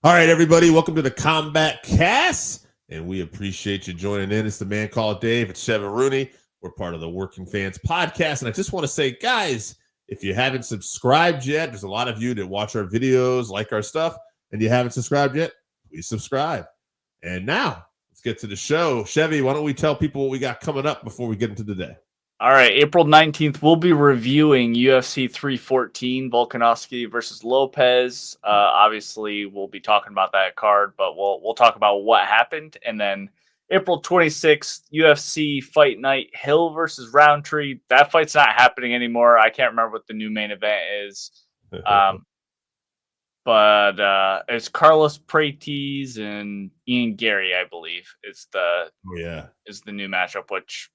All right, everybody, welcome to the Combatcast, and we appreciate you joining in. It's the man called Dave. It's Chevy Rooney. We're part of the Working Fans Podcast, and I just want to say, guys, if you haven't subscribed yet, there's a lot of you that watch our videos, like our stuff, and you haven't subscribed yet, please subscribe. And now, let's get to the show. Chevy, why don't we tell people what we got coming up before we get into the day? All right, April 19th, we'll be reviewing UFC 314, Volkanovski versus Lopes. Obviously, we'll be talking about that card, but we'll talk about what happened. And then April 26th, UFC Fight Night, Hill versus Roundtree. That fight's not happening anymore. I can't remember what the new main event is. But it's Carlos Prates and Ian Gary, I believe, is the new matchup, which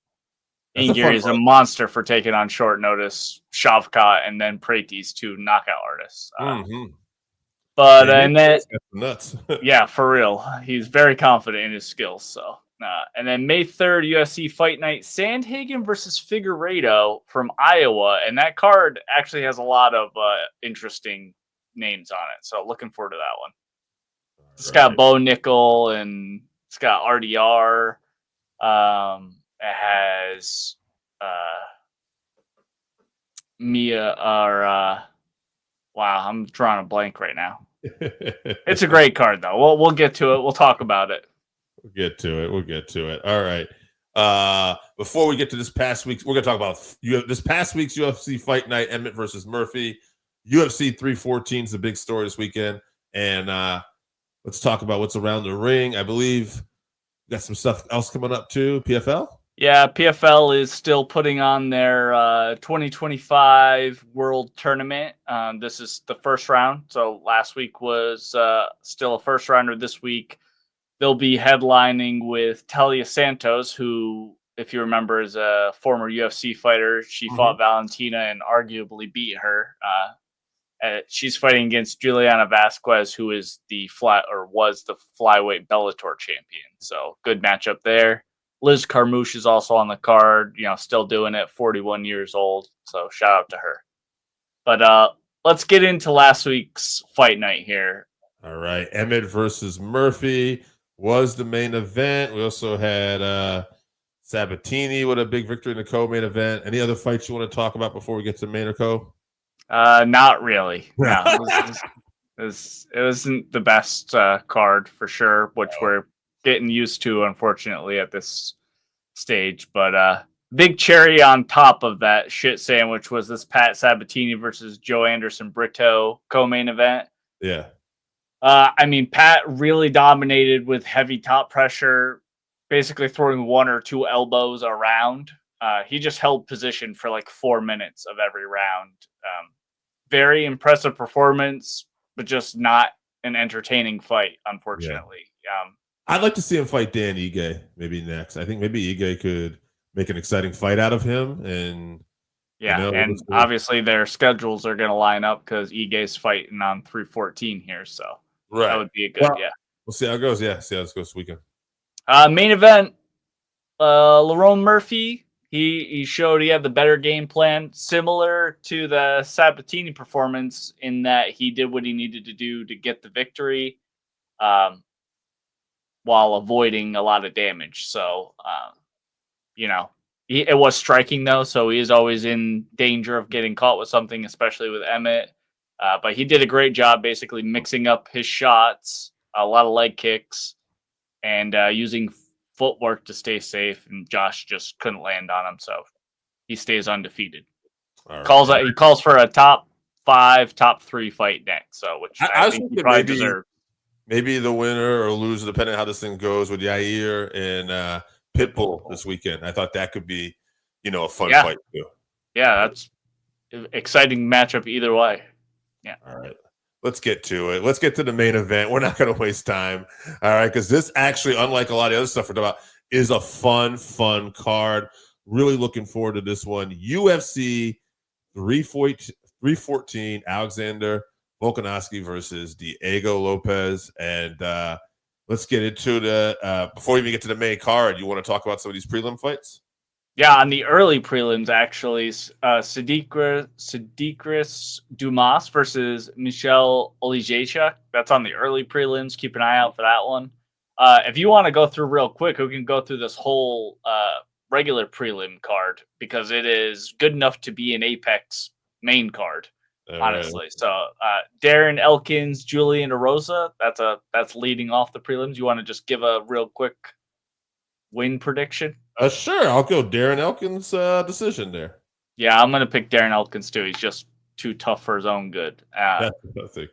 Ian Gary is a monster for taking on short notice Shavkat and then Prates, two knockout artists. But and then nuts. Yeah, for real. He's very confident in his skills. So and then May 3rd, UFC Fight Night, Sandhagen versus Figueiredo from Iowa. And that card actually has a lot of interesting names on it. So looking forward to that one. It's got Bo Nickel and it's got RDR. It has Mia or wow, I'm drawing a blank right now. It's a great card though. We'll get to it. We'll talk about it. We'll get to it. All right. Before we get to this past week, we're gonna talk about this past week's UFC Fight Night, Emmett versus Murphy. UFC 314 is the big story this weekend. And let's talk about what's around the ring. I believe we got some stuff else coming up too. PFL? Yeah, PFL is still putting on their 2025 World Tournament. This is the first round. So last week was still a first rounder. This week they'll be headlining with Talia Santos, who, if you remember, is a former UFC fighter. She fought Valentina and arguably beat her. She's fighting against Juliana Vasquez, who is was the flyweight Bellator champion. So good matchup there. Liz Carmouche is also on the card, still doing it, 41 years old. So shout out to her. But let's get into last week's fight night here. All right. Emmett versus Murphy was the main event. We also had Sabatini with a big victory in the co-main event. Any other fights you want to talk about before we get to main or co? Not really. No, it wasn't the best card for sure, which we're getting used to, unfortunately, at this stage. But big cherry on top of that shit sandwich was this Pat Sabatini versus Joe Anderson Brito co-main event. Yeah. Pat really dominated with heavy top pressure, basically throwing one or two elbows around. He just held position for like 4 minutes of every round. Very impressive performance, but just not an entertaining fight, unfortunately. I'd like to see him fight Dan Ige maybe next. I think maybe Ige could make an exciting fight out of him. And obviously their schedules are going to line up because Ige's fighting on 314 here. So that would be a good, We'll see how it goes. Yeah, see how this goes this weekend. Main event, Lerone Murphy. He showed he had the better game plan, similar to the Sabatini performance in that he did what he needed to do to get the victory while avoiding a lot of damage. So, it was striking, though, so he is always in danger of getting caught with something, especially with Emmett. But he did a great job basically mixing up his shots, a lot of leg kicks, and using footwork to stay safe, and Josh just couldn't land on him, so he stays undefeated. He calls for a top 5, top 3 fight next, so which I think he probably deserves. Maybe the winner or loser, depending on how this thing goes, with Yair and Pitbull this weekend. I thought that could be, a fun fight too. Yeah, that's an exciting matchup either way. Yeah. All right. Let's get to it. Let's get to the main event. We're not going to waste time. All right. Because this actually, unlike a lot of the other stuff we're talking about, is a fun card. Really looking forward to this one. UFC 314, Alexander Volkanovski versus Diego Lopes. And let's get into before we even get to the main card, you want to talk about some of these prelim fights? Yeah, on the early prelims, actually, Sidikris Dumas versus Michel Olejechuk. That's on the early prelims. Keep an eye out for that one. If you want to go through real quick, we can go through this whole regular prelim card because it is good enough to be an Apex main card, honestly. Right. So Darren Elkins, Julian Erosa, that's leading off the prelims. You want to just give a real quick win prediction? Sure, I'll go Darren Elkins decision there. Yeah, I'm gonna pick Darren Elkins too. He's just too tough for his own good. That's what I think.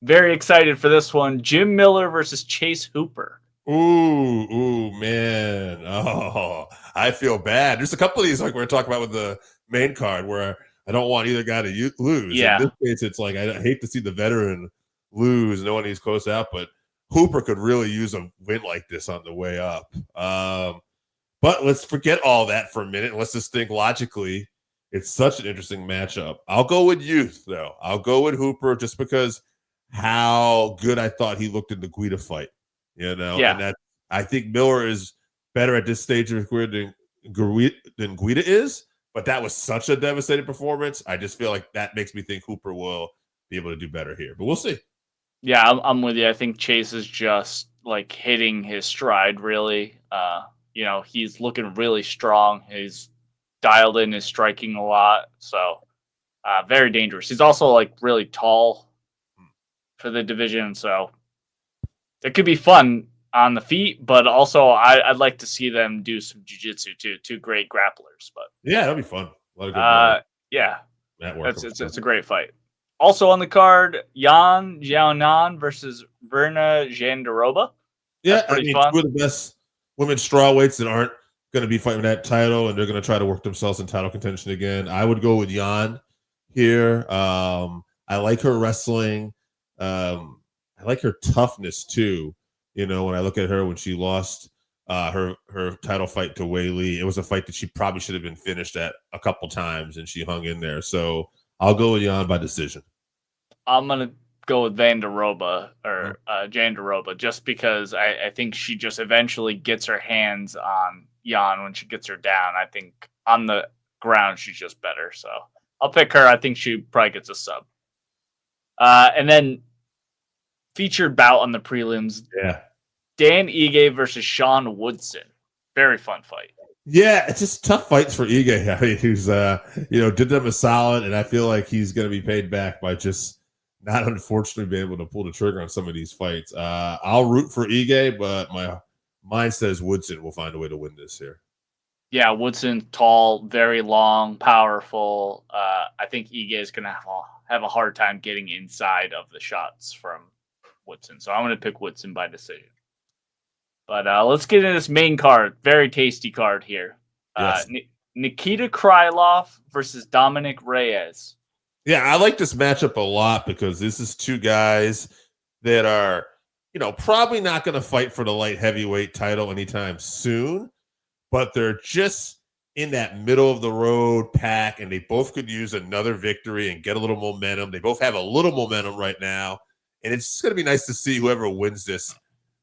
Very excited for this one. Jim Miller versus Chase Hooper. Ooh, man. Oh, I feel bad. There's a couple of these like we're talking about with the main card where I don't want either guy to lose. Yeah. In this case, it's like I hate to see the veteran lose, knowing he's close out, but Hooper could really use a win like this on the way up. But let's forget all that for a minute. Let's just think logically. It's such an interesting matchup. I'll go with youth, though. I'll go with Hooper just because how good I thought he looked in the Guida fight. Yeah. And that I think Miller is better at this stage of his career than Guida is, but that was such a devastating performance. I just feel like that makes me think Hooper will be able to do better here, but we'll see. Yeah, I'm with you. I think Chase is just like hitting his stride, really. He's looking really strong. He's dialed in his striking a lot. So very dangerous. He's also like really tall for the division. So it could be fun on the feet, but also I'd like to see them do some jiu-jitsu too. Two great grapplers. But yeah, that'll be fun. A lot of good yeah, it's a great fight. Also on the card, Yan Xiaonan versus Verna Jandiroba. Yeah, I mean, two of the best women's strawweights that aren't going to be fighting that title, and they're going to try to work themselves in title contention again. I would go with Yan here. I like her wrestling. I like her toughness too. When I look at her when she lost her title fight to Wei Li, it was a fight that she probably should have been finished at a couple times, and she hung in there. So I'll go with Yan by decision. I'm gonna go with Jandiroba just because I think she just eventually gets her hands on Yan when she gets her down. I think on the ground she's just better. So I'll pick her. I think she probably gets a sub. And then featured bout on the prelims. Yeah. Dan Ige versus Sean Woodson. Very fun fight. Yeah, it's just tough fights for Ige. He's did them a solid, and I feel like he's going to be paid back by just not unfortunately being able to pull the trigger on some of these fights. I'll root for Ige, but my mind says Woodson will find a way to win this here. Yeah, Woodson, tall, very long, powerful. I think Ige is going to have a hard time getting inside of the shots from Woodson. So I'm going to pick Woodson by decision. But let's get into this main card. Very tasty card here. Yes. Nikita Krylov versus Dominick Reyes. Yeah, I like this matchup a lot because this is two guys that are, probably not going to fight for the light heavyweight title anytime soon, but they're just in that middle of the road pack, and they both could use another victory and get a little momentum. They both have a little momentum right now, and it's just going to be nice to see whoever wins this.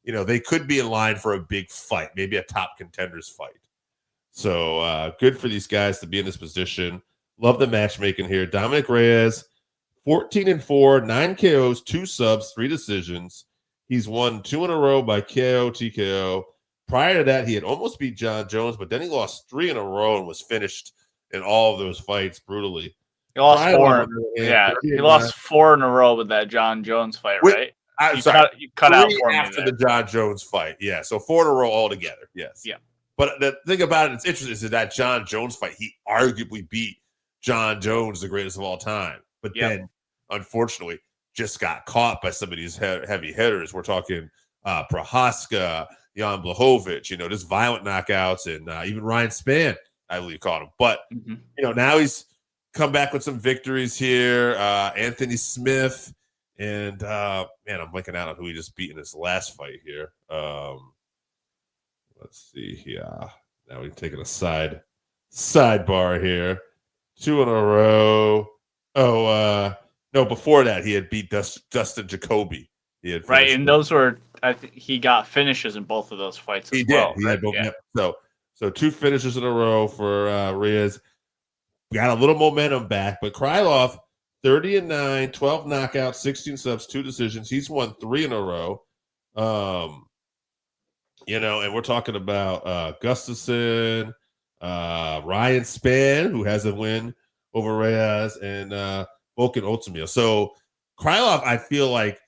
They could be in line for a big fight, maybe a top contenders fight. So good for these guys to be in this position. Love the matchmaking here. Dominick Reyes, 14-4, 9 KOs, 2 subs, 3 decisions. He's won 2 in a row by KO, TKO. Prior to that, he had almost beat John Jones, but then he lost 3 in a row and was finished in all of those fights brutally. He lost 4. Yeah, he lost 4 in a row with that John Jones fight, right? You cut out for me after the John Jones fight. Yeah, so 4 in a row altogether. Yes. Yeah. But the thing about it that's interesting is that John Jones fight, he arguably beat John Jones, the greatest of all time. But then, unfortunately, just got caught by some of these heavy hitters. We're talking Prohaska, Jan Blachowicz, just violent knockouts, and even Ryan Spann, I believe, caught him. But, now he's come back with some victories here. Anthony Smith. And, I'm blanking out on who he just beat in his last fight here. Let's see here. Now we're taking a sidebar here. 2 in a row. No, before that, he had beat Dustin Jacoby. Right, and those were, I think he got finishes in both of those fights as well. He had both. Yeah. So So 2 finishes in a row for Reyes. Got a little momentum back, but Krylov, 30-9, 12 knockouts, 16 subs, 2 decisions. He's won 3 in a row. And we're talking about Gustafsson, Ryan Spann, who has a win over Reyes, and Volkanovski. So Krylov, I feel like,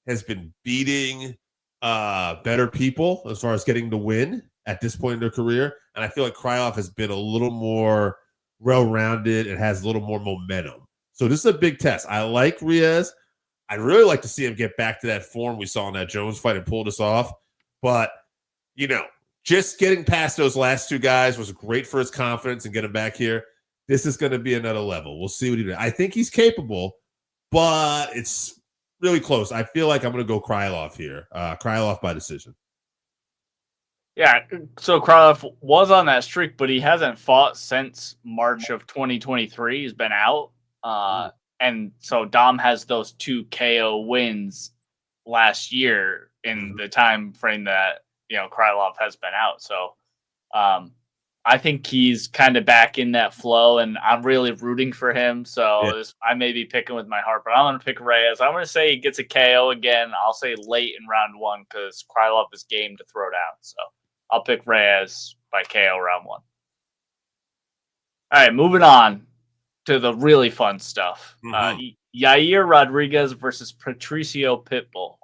has been beating better people as far as getting the win at this point in their career. And I feel like Krylov has been a little more well-rounded and has a little more momentum. So this is a big test. I like Reyes. I'd really like to see him get back to that form we saw in that Jones fight and pull this off. But, just getting past those last 2 guys was great for his confidence and getting back here. This is going to be another level. We'll see what he does. I think he's capable, but it's really close. I feel like I'm going to go Krylov here. Krylov by decision. Yeah, so Krylov was on that streak, but he hasn't fought since March of 2023. He's been out. And so Dom has those 2 KO wins last year in the time frame that, Krylov has been out. So I think he's kind of back in that flow, and I'm really rooting for him. So I may be picking with my heart, but I'm going to pick Reyes. I'm going to say he gets a KO again. I'll say late in round 1 because Krylov is game to throw down. So I'll pick Reyes by KO round 1. All right, moving on to the really fun stuff. Yair Rodriguez versus Patricio Pitbull.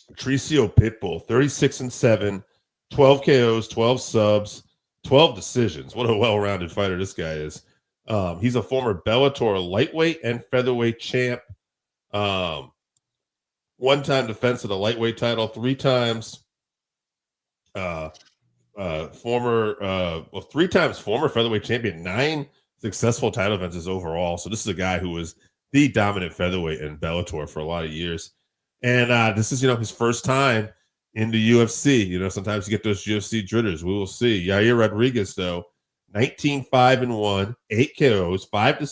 Patricio Pitbull, 36-7, 12 KOs, 12 subs, 12 decisions. What a well-rounded fighter this guy is. He's a former Bellator lightweight and featherweight champ. 1-time defense of the lightweight title, 3 times 3 times former featherweight champion, 9 successful title defenses overall. So this is a guy who was the dominant featherweight in Bellator for a lot of years. And this is, his first time in the UFC. Sometimes you get those UFC jitters. We will see. Yair Rodriguez, though, 19-5-1, 8 KOs, 5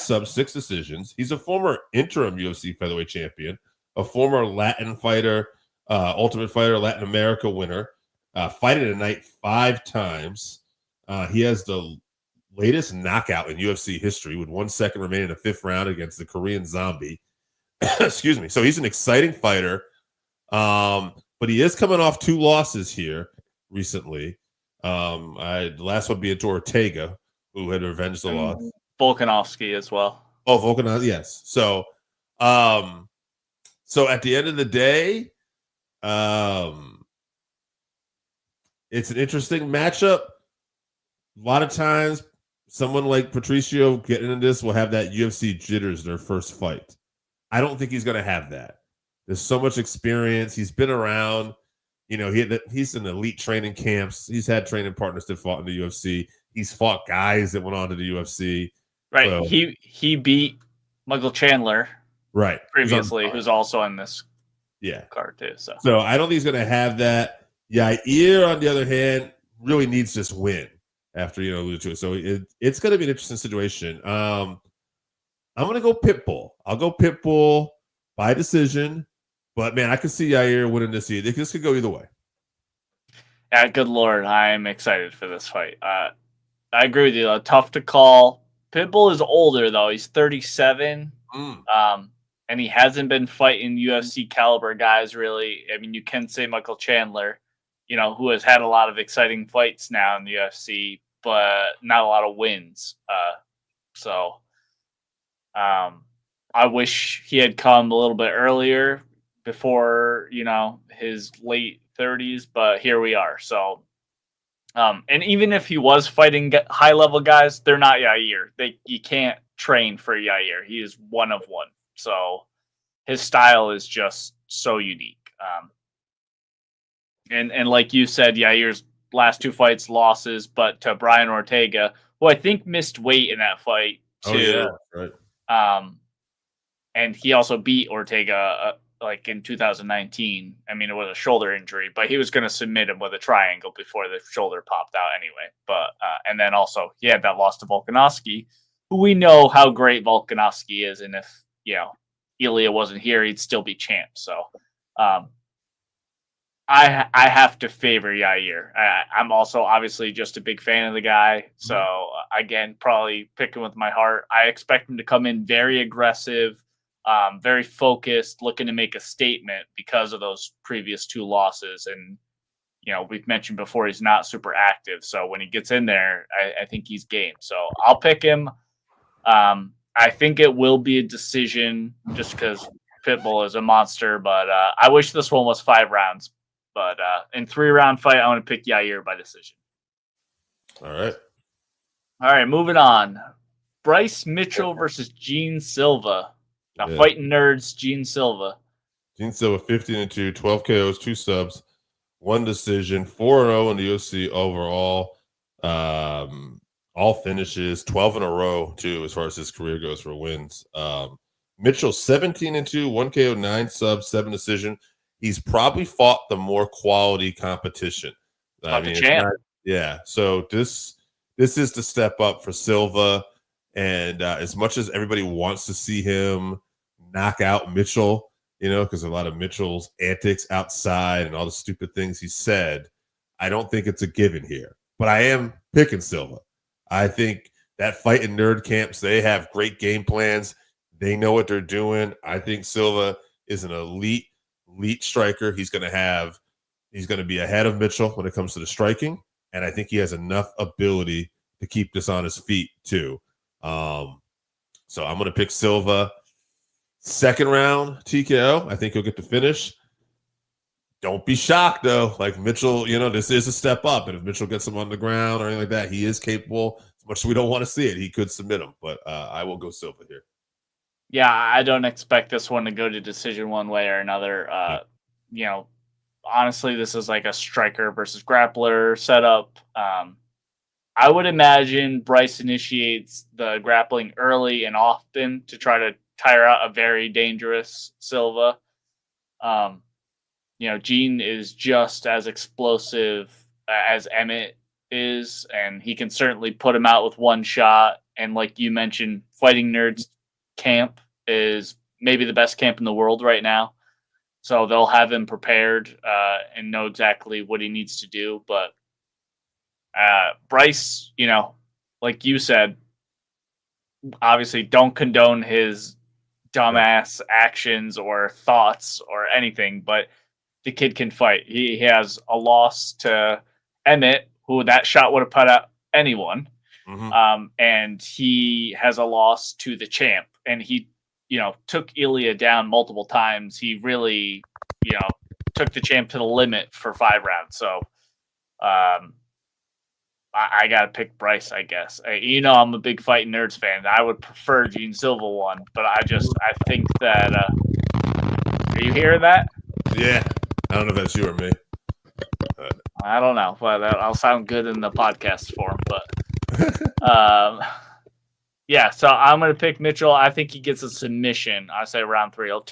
subs, 6 decisions. He's a former interim UFC featherweight champion, a former Latin fighter, Ultimate Fighter Latin America winner, fight at a night 5 times. He has the latest knockout in UFC history with 1 second remaining in the 5th round against the Korean Zombie. Excuse me. So he's an exciting fighter, but he is coming off 2 losses here recently. The last one being to Ortega, who had avenged the loss. Volkanovski as well. Oh, Volkanovski, yes. So at the end of the day, it's an interesting matchup. A lot of times, someone like Patricio getting into this will have that UFC jitters their first fight. I don't think he's going to have that. There's so much experience. He's been around. He's in elite training camps. He's had training partners that fought in the UFC. He's fought guys that went on to the UFC. Right. So, he beat Michael Chandler. Right. Previously, who's also on this card too. So I don't think he's going to have that. Yair, on the other hand, really needs this win after alluded to it. So it's going to be an interesting situation. I'm going to go Pitbull. I'll go Pitbull by decision. But, man, I can see Yair winning this year. This could go either way. Yeah, good Lord. I'm excited for this fight. I agree with you. Tough to call. Pitbull is older, though. He's 37. And he hasn't been fighting UFC caliber guys, really. I mean, you can say Michael Chandler, who has had a lot of exciting fights now in the UFC, but not a lot of wins. I wish he had come a little bit earlier before, his late 30s, but here we are. So, and even if he was fighting high level guys, they're not Yair. You can't train for Yair. He is one of one. So his style is just so unique. And like you said, Yair's last 2 fights losses, but to Brian Ortega, who I think missed weight in that fight too. Oh, yeah, right. And he also beat Ortega like in 2019. I mean, it was a shoulder injury, but he was going to submit him with a triangle before the shoulder popped out anyway. But and then also he had that loss to Volkanovski, who we know how great Volkanovski is, and if Ilya wasn't here, he'd still be champ. So I have to favor Yair. I'm also obviously just a big fan of the guy. So again, probably picking with my heart. I expect him to come in very aggressive, very focused, looking to make a statement because of those previous 2 losses. And, we've mentioned before, he's not super active. So when he gets in there, I think he's game. So I'll pick him. I think it will be a decision just because Pitbull is a monster, but I wish this one was 5 rounds. But in 3-round fight, I want to pick Yair by decision. All right. All right, moving on. Bryce Mitchell versus Gene Silva. Now, fighting nerds, Gene Silva. Gene Silva, 15-2, 12 KOs, 2 subs, 1 decision, 4-0 in the UFC overall. All finishes, 12 in a row, too, as far as his career goes for wins. Mitchell, 17-2, 1 KO, 9 subs, 7 decision. He's probably fought the more quality competition. I mean, so this is the step up for Silva. And as much as everybody wants to see him knock out Mitchell, because a lot of Mitchell's antics outside and all the stupid things he said, I don't think it's a given here. But I am picking Silva. I think that fight in nerd camps, they have great game plans. They know what they're doing. I think Silva is an elite striker. He's going to be ahead of Mitchell when it comes to the striking. And I think he has enough ability to keep this on his feet too. So I'm going to pick Silva. 2nd round TKO. I think he'll get the finish. Don't be shocked though. Like Mitchell, this is a step up. And if Mitchell gets him on the ground or anything like that, he is capable. As much as we don't want to see it, he could submit him. But I will go Silva here. Yeah, I don't expect this one to go to decision one way or another. Honestly, this is like a striker versus grappler setup. I would imagine Bryce initiates the grappling early and often to try to tire out a very dangerous Silva. Gene is just as explosive as Emmett is, and he can certainly put him out with 1 shot. And like you mentioned, Fighting Nerds camp is maybe the best camp in the world right now. So they'll have him prepared and know exactly what he needs to do. But Bryce, like you said, obviously don't condone his dumbass actions or thoughts or anything, but the kid can fight. He has a loss to Emmett, who that shot would have put out anyone. And he has a loss to the champ, and he took Ilya down multiple times. He really took the champ to the limit for 5 rounds. So I gotta pick Bryce, I guess. I'm a big Fighting Nerds fan. I would prefer Gene Silva one, but I think that are you hearing that? Yeah, I don't know if that's you or me. I don't know, but I'll sound good in the podcast form. But yeah, so I'm going to pick Mitchell. I think he gets a submission. I say round 3. He'll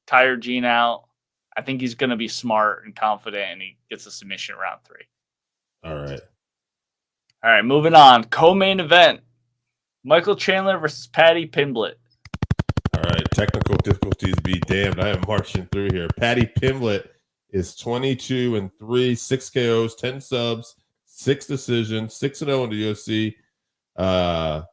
tire Gene out. I think he's going to be smart and confident, and he gets a submission round 3. All right, moving on. Co-main event. Michael Chandler versus Paddy Pimblett. All right, technical difficulties be damned. I am marching through here. Paddy Pimblett is 22-3, 6 KOs, 10 subs, 6 decisions, 6-0 in the UFC. I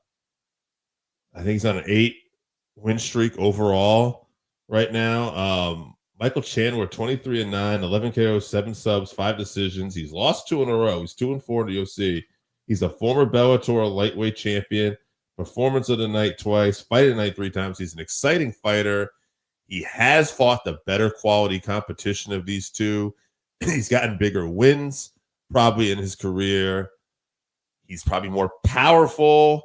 think he's on an 8-win streak overall right now. Michael Chandler, 23-9, 11 KOs, 7 subs, 5 decisions. He's lost 2 in a row. He's 2-4 in the UFC. He's a former Bellator lightweight champion, performance of the night twice, fight of the night 3 times. He's an exciting fighter. He has fought the better quality competition of these two. He's gotten bigger wins probably in his career. He's probably more powerful.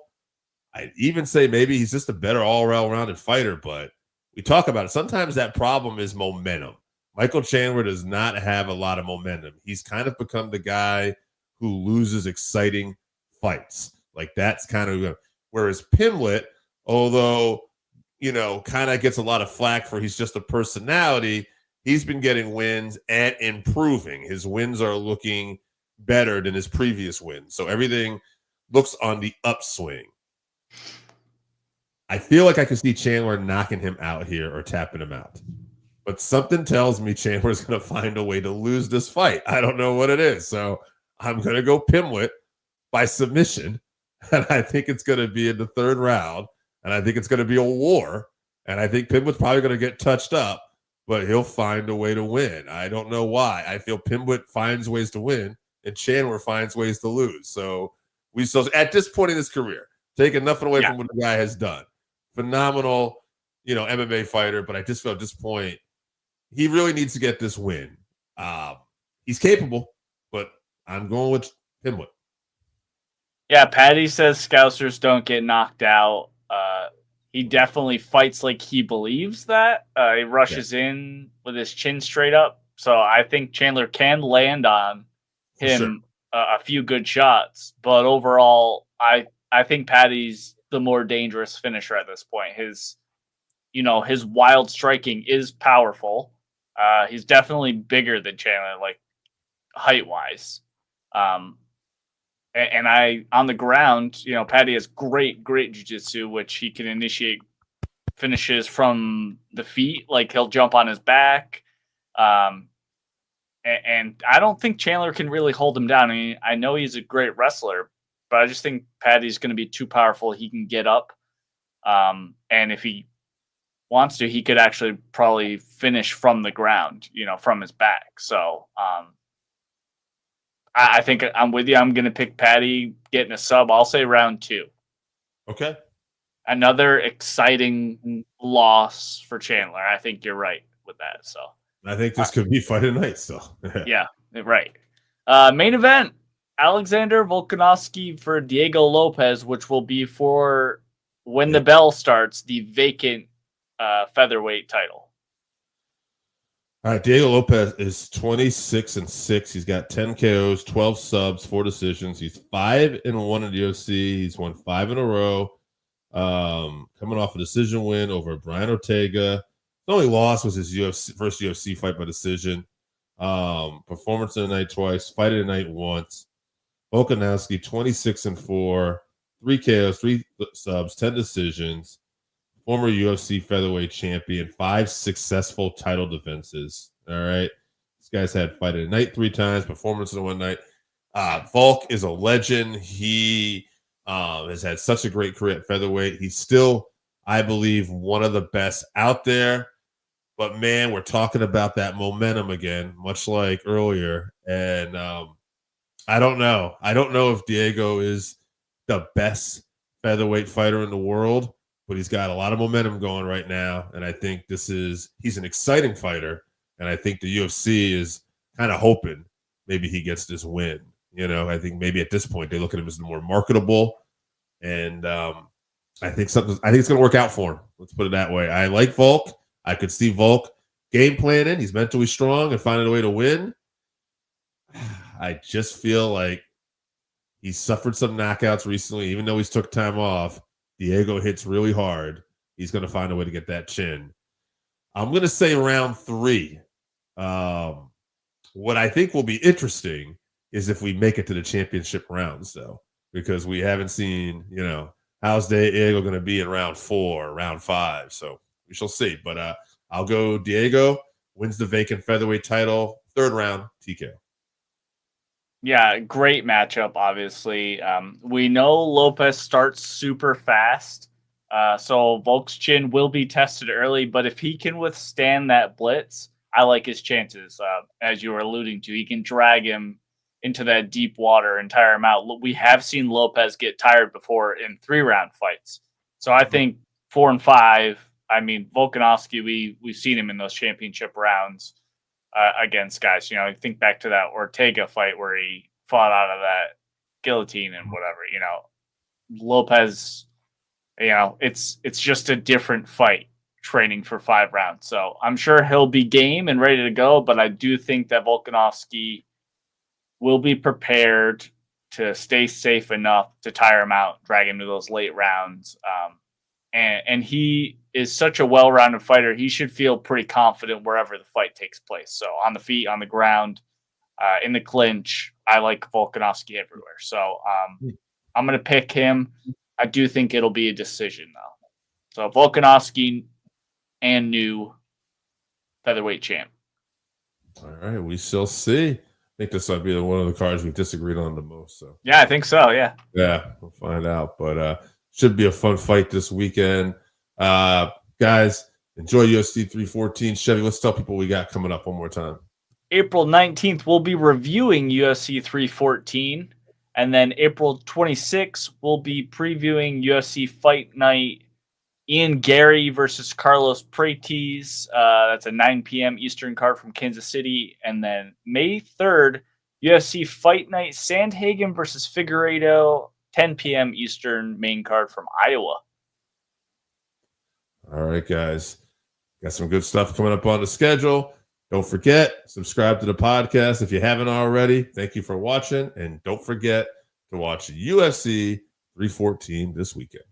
I'd even say maybe he's just a better all-around-rounded fighter, but we talk about it. Sometimes that problem is momentum. Michael Chandler does not have a lot of momentum. He's kind of become the guy who loses exciting fights. Like that's kind of whereas Pimblett, although kind of gets a lot of flack for he's just a personality, he's been getting wins and improving. His wins are looking better than his previous wins. So everything looks on the upswing. I feel like I could see Chandler knocking him out here or tapping him out. but something tells me Chandler's going to find a way to lose this fight. I don't know what it is. So I'm going to go Pimblett by submission. And I think it's going to be in the third round. And I think it's going to be a war. And I think Pimblett's probably going to get touched up, but he'll find a way to win. I don't know why. I feel Pimblett finds ways to win and Chandler finds ways to lose. So we still, at this point in his career, taking nothing away from what the guy has done. Phenomenal, MMA fighter. But I just feel at this point, he really needs to get this win. He's capable, but I'm going with Pimblett. Yeah, Paddy says Scousers don't get knocked out. He definitely fights like he believes that. He rushes in with his chin straight up. So I think Chandler can land on him a few good shots. But overall, I think Paddy's the more dangerous finisher at this point. His wild striking is powerful. He's definitely bigger than Chandler, like height-wise. And on the ground, Paddy has great jiu-jitsu, which he can initiate finishes from the feet. Like he'll jump on his back. And I don't think Chandler can really hold him down. I mean, I know he's a great wrestler, but I just think Paddy's going to be too powerful. He can get up. And if he wants to, he could actually probably finish from the ground, from his back. So, I think I'm with you. I'm going to pick Paddy getting a sub. I'll say round 2. Okay. Another exciting loss for Chandler. I think you're right with that. So I think this could be fight of the night still. Yeah, right. Main event, Alexander Volkanovski for Diego Lopes, which will be for when the bell starts, the vacant featherweight title. All right, Diego Lopes is 26-6. He's got 10 KOs, 12 subs, 4 decisions. He's 5-1 in the UFC. He's won 5 in a row. Coming off a decision win over Brian Ortega. The only loss was his first UFC fight by decision. Performance of the night twice, fight of the night once. Volkanovski 26-4, 3 KOs, 3 subs, 10 decisions. Former UFC featherweight champion, 5 successful title defenses. All right. This guy's had fight of the night 3 times, performance in one night. Volk is a legend. He has had such a great career at featherweight. He's still, I believe, one of the best out there. But, man, we're talking about that momentum again, much like earlier. And I don't know. I don't know if Diego is the best featherweight fighter in the world, but he's got a lot of momentum going right now. And I think he's an exciting fighter. And I think the UFC is kind of hoping maybe he gets this win. I think maybe at this point they look at him as the more marketable. And I think it's going to work out for him. Let's put it that way. I like Volk. I could see Volk game planning. He's mentally strong and finding a way to win. I just feel like he's suffered some knockouts recently, even though he's took time off. Diego hits really hard. He's going to find a way to get that chin. I'm going to say round 3. What I think will be interesting is if we make it to the championship rounds, though, because we haven't seen, how's Diego going to be in round 4, round 5. So we shall see. But I'll go Diego, wins the vacant featherweight title, 3rd round, TKO. Yeah, great matchup, obviously. We know Lopes starts super fast, so Volk's chin will be tested early, but if he can withstand that blitz, I like his chances. As you were alluding to, he can drag him into that deep water and tire him out. We have seen Lopes get tired before in 3-round fights. So I think 4 and 5, I mean, Volkanovski, we've seen him in those championship rounds. Against guys, think back to that Ortega fight where he fought out of that guillotine and whatever, Lopes, it's just a different fight training for 5 rounds. So I'm sure he'll be game and ready to go, but I do think that Volkanovski will be prepared to stay safe enough to tire him out, drag him to those late rounds. And he is such a well-rounded fighter. He should feel pretty confident wherever the fight takes place. So on the feet, on the ground, in the clinch, I like Volkanovski everywhere. So I'm going to pick him. I do think it'll be a decision, though. So Volkanovski and New featherweight champ. All right, we shall see. I think this might be one of the cards we've disagreed on the most. So yeah, I think so. Yeah, we'll find out. But should be a fun fight this weekend. Guys, enjoy UFC 314. Chevy, let's tell people we got coming up one more time. April 19th, we'll be reviewing UFC 314. And then April 26th, we'll be previewing UFC Fight Night Ian Gary versus Carlos Prates. That's a 9 p.m. Eastern card from Kansas City. And then May 3rd, UFC Fight Night Sandhagen versus Figueiredo, 10 p.m. Eastern main card from Iowa. All right, guys. Got some good stuff coming up on the schedule. Don't forget, subscribe to the podcast if you haven't already. Thank you for watching. And don't forget to watch UFC 314 this weekend.